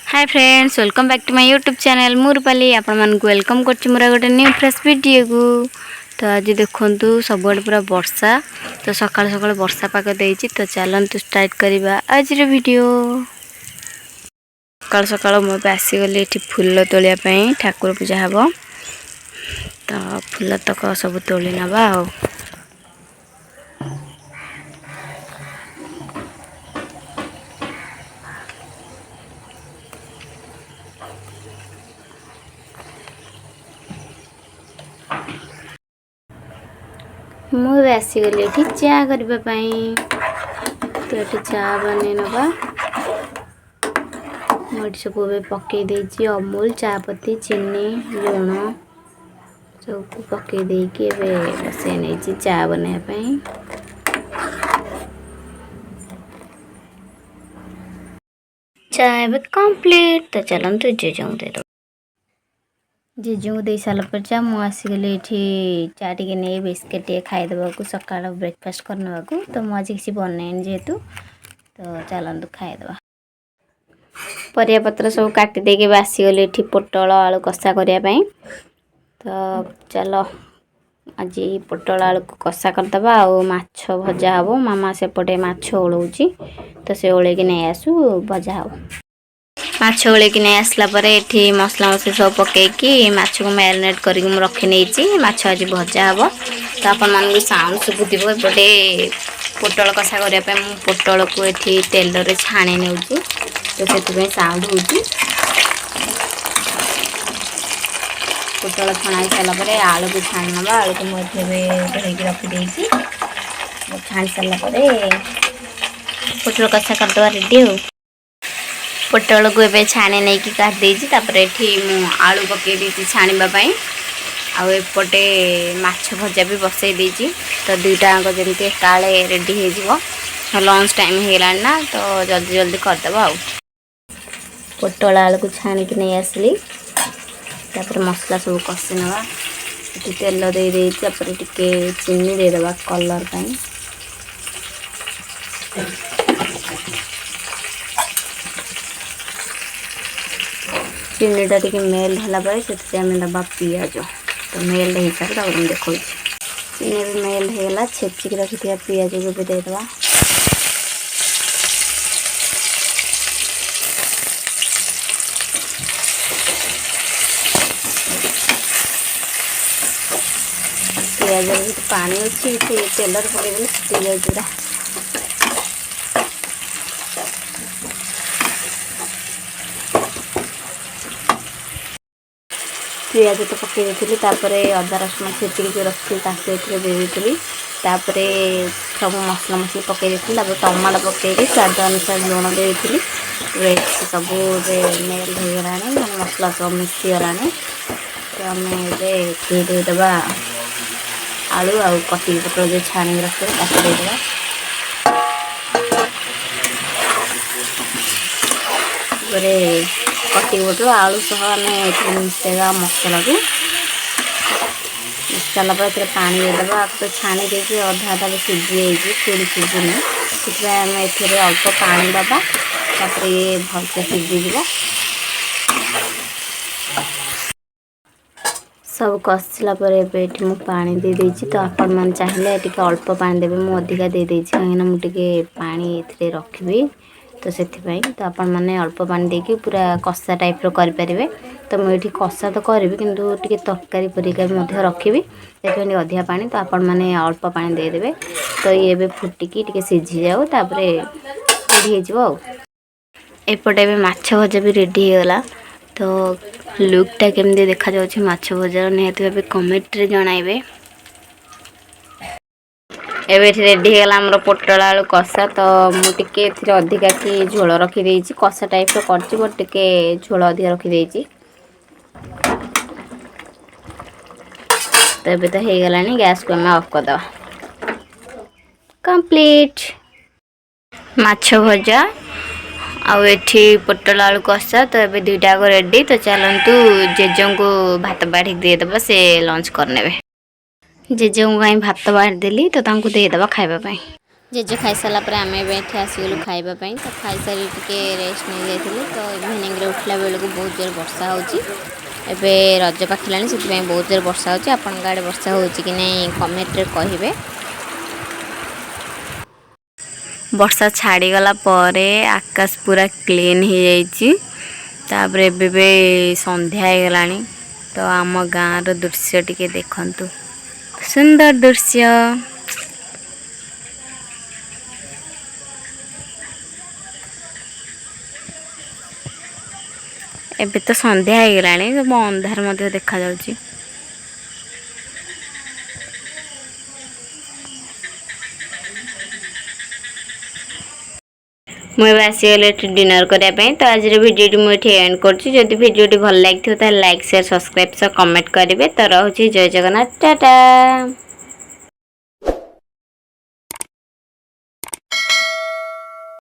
Hi friends, welcome back to my YouTube channel Murpali. आपण मन को वेलकम करछि मोरा गोटे न्यू फ्रेश वीडियो को। तो आज देखंतु सबुआडे पूरा वर्षा। तो सकाळ सकाळ वर्षा पाग देछि। तो चलंतु स्टार्ट करबा आज रो वीडियो। सकाळ सकाळ मो आसी गली एठी फूल तोलिया पई ठाकुर पूजा हबो। तो फूल तक सब तोली नबा आ मुझे आसीगली ये चा करने। तो ये चा बन नवा मुझे सब पकई देती अमूल चापत्ती चीनी लुण सब पकई देकी बसई नहीं चा बनवाई। चा ए कंप्लीट। तो चलते जेजू दे जेजू दे सारापर चा मु आसीगली ये चा टे नहीं बिस्किट टे खाईदेवा सका ब्रेकफास्ट करने को। तो मुझे किसी बनैनी जेहेतु तो चलतु खाईदेवा। परिया पत्र सब काटी देके आसीगली ये पोटल आलू कषा करने। तो चलो आज पोटल आलू कषा करदे आछ भजा हम। मामा सेपटे माछ ओलौची तो से ओलैकी नहीं आसू भजा हम। माछ ओलैकी नहीं आसला ये मसला मसली सब पकईकी माछ को मैरिनेट करके मुझे रखी नहीं माछ आज भजा हम। तो आपण मान साउंड शुभुव एपटे पोटल कषा करने पोटल को ये तेल रे छाणी नौ। तो से साउंड हो पोटल छणा सारापर आलू को छाणी ना आलू को मुझे रखीदे छाणी सारापर पोटल कषा करदे रेडी हो। पोटल को ए छाणी नहीं कि काट देती ये आलू पकई छाणीवाई आपटे माछ भजा भी बसई देती। तो दुईटाक जमी काले रेडी हो लंच टाइम होगा ना। तो जल्दी जल्दी करदे आ पोटल आलू को छाणिकी नहीं आसली। तापर मसला सब कषि नवा तेल दे टे चीनी देदबा कलर पाई। चीनीटा टी मेल्ट है से दबा पिज। तो मेल्ट हो सारे देखो चीनी भी मेल्ट होगा छेचिक रखी पिज को भी देदबा। पिज पानी अच्छी तेल पकड़ फुटी जाए पूरा। पिज तो पकई देती अदा रसुण छेचिक रखी देती सब मसला मसली पकई देती टमाटो पकई स्वाद अनुसार लुण देती सब मेल होगा मसला सब मिसी गला। तो आम देदबा आलू आ कटी पोटल जो छाणी रखे देदबा। कटी पोटल आलू सह आम मिसेगा मसला को मिसाला पानी देदबा। तो छाणी देती अधा अधा सीझी पूरी सीझुनी से आम ए अल्प पानी दबा ये भलसे सीझीज। सब कषिला मु पानी दे देछि। तो आपण मन चाहिए टिके अल्प पानी देबे मु अधिका दे देछि कहीं मु टिके पानी एथरे रखिबी। तो सेथिपाई तो आपण माने अल्प पानी देके पूरा कषा टाइप रो करि परिबे। तो मु एठी कषा तो करबी किंतु टिके तरकारी परिका मध्य रखिबी सेथिपाई अधिका पानी। तो आपण माने अल्प पानी दे देबे। तो ये बे फुटिकी टिके सिझी जाऊ तापरे रेडी हे जिवो। एपटे भी माछ भजा भी रेडी होगला। तो लुकटा केमती देखा जाउछि माछ भजार निहाती भाबे कमेंट रे जणाइबे। एबे रेडी होगला हमर पोटल आलू कषा। तो मु टिके एथिरे अधिका की झोल रखी देछि कषा टाइप रो करछि बट टिके झोल अधिका रखी देछि। तो एबे तो हे गलानी गैस को हम ऑफ कर दवा। कंप्लीट माछ भजा आउ एठी पोटल आलू कषा। तो ये दुईटाक रेडी। तो चलतु जेजों को भात बाढ़ी देदबा से लंच करने। जेजों भात बाढ़ देली तो देदबा खाइबा। जेजे खाई सारा पर आम ये आसगलु खावाई तो खाई सारी टे रेस्ट नहीं जाइलु तो इवनिंग उठला बेलू बहुत जोर वर्षा होबे रज पाखिला से बहुत जोर वर्षा हो आड़े वर्षा हो कि नहीं कमेंट रे कहिबे। वर्षा छाड़ीगला आकाश पूरा क्लीन हो जाइए तापर एबे संध्या हो गलानी तो आम गाँव दृश्य टिके देखंतु सुंदर दृश्य। एबे तो संध्या हो गलानी सब अंधार मध्य देखा जाउची। मुझे आसीगले डिनर करने तो आज भिडियो मुझे एंड कर भिडियो भल लगी तो लाइक शेयर सब्सक्राइब कमेंट करेंगे तो रोचे जय जगन्नाथ टाटा।